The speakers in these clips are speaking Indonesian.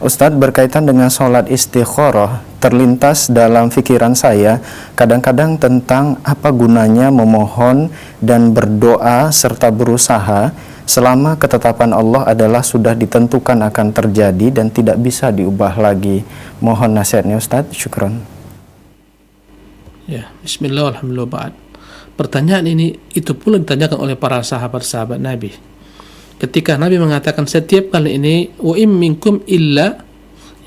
Ustadz, berkaitan dengan sholat istikharah, terlintas dalam pikiran saya kadang-kadang tentang apa gunanya memohon dan berdoa serta berusaha selama ketetapan Allah adalah sudah ditentukan akan terjadi dan tidak bisa diubah lagi. Mohon nasihatnya Ustadz, syukron. Ya, bismillah, alhamdulillah, ba'd. Pertanyaan ini itu pula ditanyakan oleh para sahabat-sahabat Nabi. Ketika Nabi mengatakan setiap kali ini wa im minkum illa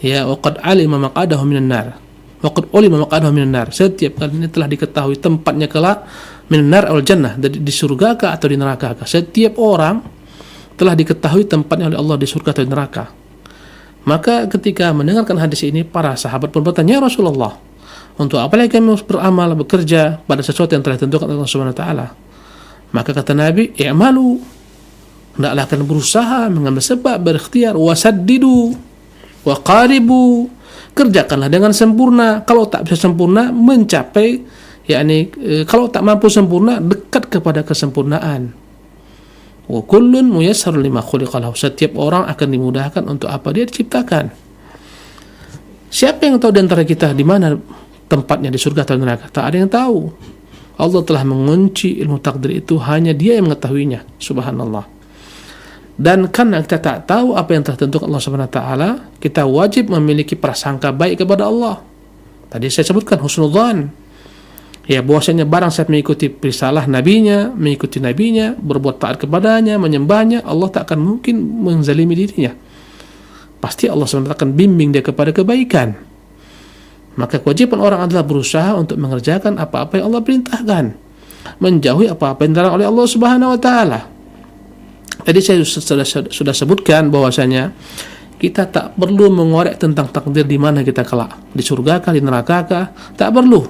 ya waqad alima maq'adahu minan nar. Waqad ulima maq'adahu minan nar. Setiap kali ini telah diketahui tempatnya kelak minan nar al jannah, di surga kah atau di neraka kah. Setiap orang telah diketahui tempatnya oleh Allah di surga atau di neraka. Maka ketika mendengarkan hadis ini, para sahabat pun bertanya, "Ya Rasulullah, untuk apa lagi kami harus beramal, bekerja pada sesuatu yang telah ditentukan Allah Subhanahu wa taala?" Maka kata Nabi, "I'malu." Hendaklah akan berusaha, mengambil sebab, berikhtiar, wasaddidu wa qaribu, kerjakanlah dengan sempurna. Kalau tak bisa sempurna, mencapai, yakni kalau tak mampu sempurna, dekat kepada kesempurnaan. Wa kullun muyassarun lima khuliqa lahu. Setiap orang akan dimudahkan untuk apa dia diciptakan. Siapa yang tahu di antara kita di mana tempatnya, di surga atau neraka? Tak ada yang tahu. Allah telah mengunci ilmu takdir itu, hanya Dia yang mengetahuinya. Subhanallah. Dan karena kita tak tahu apa yang telah ditentukan Allah Subhanahu wa taala, kita wajib memiliki prasangka baik kepada Allah. Tadi saya sebutkan husnudzan. Ya, bahwasanya barang siapa mengikuti risalah nabinya, mengikuti nabinya, berbuat taat kepadanya, menyembahnya, Allah tak akan mungkin menzalimi dirinya. Pasti Allah SWT akan bimbing dia kepada kebaikan. Maka kewajiban orang adalah berusaha untuk mengerjakan apa-apa yang Allah perintahkan, menjauhi apa-apa yang dilarang oleh Allah Subhanahu wa taala. Tadi saya sudah sebutkan bahwasanya kita tak perlu mengorek tentang takdir di mana kita kelak, di surga kah, di neraka kah, tak perlu.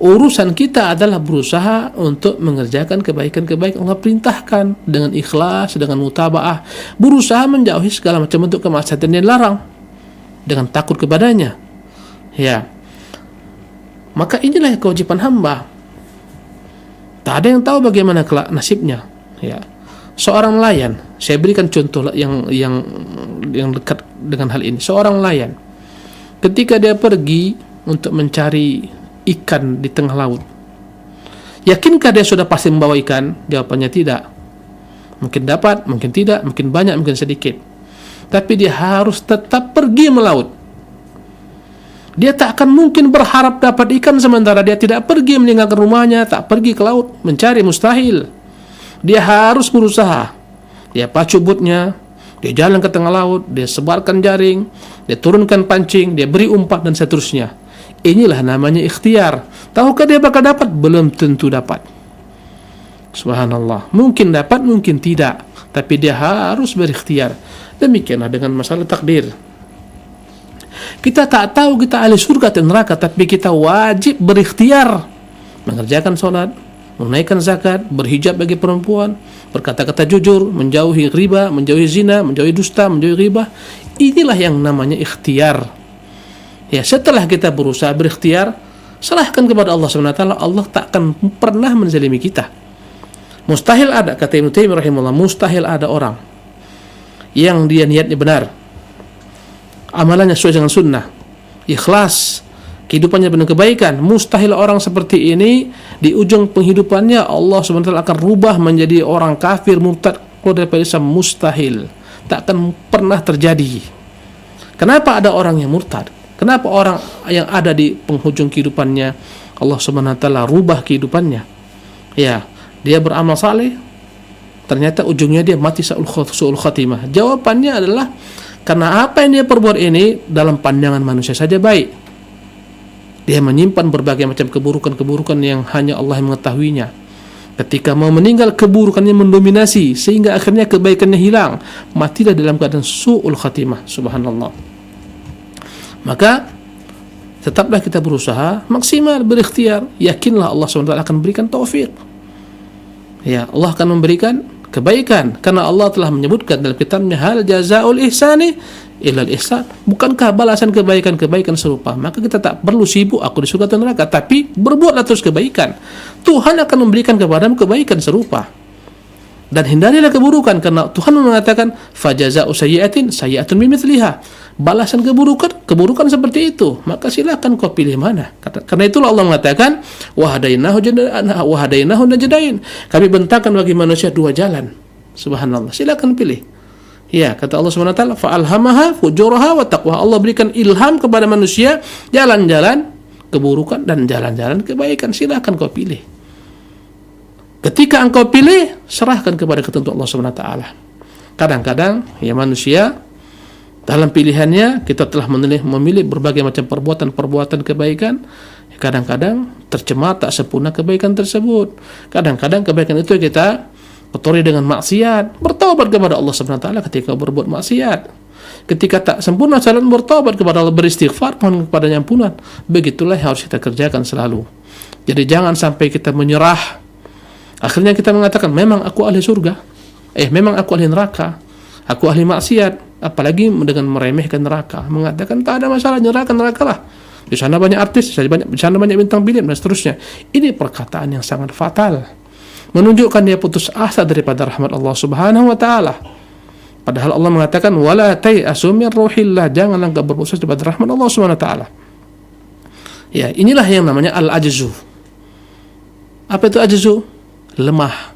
Urusan kita adalah berusaha untuk mengerjakan kebaikan-kebaikan Allah perintahkan dengan ikhlas, dengan mutabaah, berusaha menjauhi segala macam bentuk kemaksiatan yang dilarang dengan takut kepadanya. Ya. Maka inilah kewajiban hamba. Tak ada yang tahu bagaimana kelak nasibnya. Ya. Seorang nelayan, saya berikan contoh yang dekat dengan hal ini. Seorang nelayan, ketika dia pergi untuk mencari ikan di tengah laut, yakinkah dia sudah pasti membawa ikan? Jawabannya tidak. Mungkin dapat, mungkin tidak, mungkin banyak, mungkin sedikit. Tapi dia harus tetap pergi melaut. Dia tak akan mungkin berharap dapat ikan sementara dia tidak pergi meninggalkan rumahnya, tak pergi ke laut mencari, mustahil. Dia harus berusaha. Dia pacu botnya, dia jalan ke tengah laut, dia sebarkan jaring, dia turunkan pancing, dia beri umpan dan seterusnya. Inilah namanya ikhtiar. Tahukah dia bakal dapat? Belum tentu dapat. Subhanallah. Mungkin dapat, mungkin tidak. Tapi dia harus berikhtiar. Demikianlah dengan masalah takdir. Kita tak tahu kita ahli surga atau neraka, tapi kita wajib berikhtiar mengerjakan sholat, menunaikan zakat, berhijab bagi perempuan, berkata-kata jujur, menjauhi riba, menjauhi zina, menjauhi dusta, menjauhi riba. Inilah yang namanya ikhtiar. Ya, setelah kita berusaha berikhtiar, serahkan kepada Allah SWT. Allah tak akan pernah menzalimi kita. Mustahil ada, kata Ibnu Taimiyah rahimahullah, mustahil ada orang yang dia niatnya benar, amalannya sesuai dengan sunnah, ikhlas, kehidupannya penuh kebaikan. Mustahil orang seperti ini di ujung penghidupannya Allah SWT akan rubah menjadi orang kafir, murtad, keluar dari Islam. Mustahil, tak akan pernah terjadi. Kenapa ada orang yang murtad? Kenapa orang yang ada di penghujung kehidupannya Allah SWT rubah kehidupannya? Ya, dia beramal saleh, ternyata ujungnya dia mati su'ul khatimah. Jawabannya adalah karena apa yang dia perbuat ini dalam pandangan manusia saja baik. Dia menyimpan berbagai macam keburukan-keburukan yang hanya Allah yang mengetahuinya. Ketika mau meninggal, keburukannya mendominasi sehingga akhirnya kebaikannya hilang. Matilah dalam keadaan su'ul khatimah. Subhanallah. Maka tetaplah kita berusaha maksimal, berikhtiar. Yakinlah Allah SWT akan berikan taufik. Ya, Allah akan memberikan kebaikan karena Allah telah menyebutkan dalam kitabnya, hal jazaul ihsani illal ihsan. Bukankah balasan kebaikan-kebaikan serupa? Maka kita tak perlu sibuk aku di surga atau neraka, tapi berbuatlah terus kebaikan. Tuhan akan memberikan kepadamu kebaikan serupa. Dan hindarilah keburukan karena Tuhan mengatakan fajaza'u sayyi'atin sayyi'atun bimithliha. balasan keburukan seperti itu, maka silakan kau pilih mana. Karena itulah Allah mengatakan wahadainahu najdain. Kami bentangkan bagi manusia dua jalan. Subhanallah, silakan pilih. Ya, kata Allah Subhanahu wa taala, fa'alhamaha fujuraha wa taqwa. Allah berikan ilham kepada manusia jalan-jalan keburukan dan jalan-jalan kebaikan. Silakan kau pilih. Ketika engkau pilih, serahkan kepada ketentuan Allah Subhanahu wa taala. Kadang-kadang ya manusia dalam pilihannya kita telah memilih berbagai macam perbuatan kebaikan. Kadang-kadang tercemar tak sempurna kebaikan tersebut. Kadang-kadang kebaikan itu kita kotori dengan maksiat. Bertaubat kepada Allah Subhanahu wa taala ketika berbuat maksiat. Ketika tak sempurna jalan, bertaubat kepada Allah, beristighfar, mohon kepadanya ampunan. Begitulah yang harus kita kerjakan selalu. Jadi jangan sampai kita menyerah. Akhirnya kita mengatakan, memang aku ahli surga. Memang aku ahli neraka. Aku ahli maksiat. Apalagi dengan meremehkan neraka, mengatakan tak ada masalah, nyerahkan neraka lah. Di sana banyak artis, di sana banyak bintang film dan seterusnya. Ini perkataan yang sangat fatal, menunjukkan dia putus asa daripada rahmat Allah Subhanahu wa taala. Padahal Allah mengatakan wala tai'asu min ruhillah, janganlah engkau berputus daripada rahmat Allah Subhanahu wa taala. Ya, inilah yang namanya al-ajzu. Apa itu ajzu? Lemah,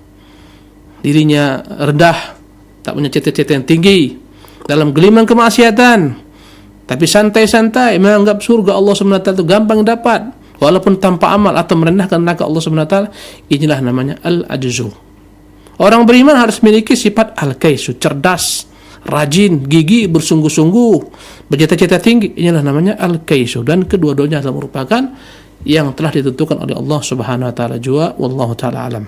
dirinya rendah, tak punya cita-cita yang tinggi, dalam gelimang kemaksiatan, tapi santai-santai menganggap surga Allah Subhanahu wa taala itu gampang dapat walaupun tanpa amal, atau merendahkan neraka Allah Subhanahu wa taala. Inilah namanya al-ajzu. Orang beriman harus memiliki sifat al-kaisu, cerdas, rajin, gigih, bersungguh-sungguh, bercita-cita tinggi. Inilah namanya al-kaisu, dan kedua-duanya adalah merupakan yang telah ditentukan oleh Allah Subhanahu wa taala jua. Wallahu taala alam.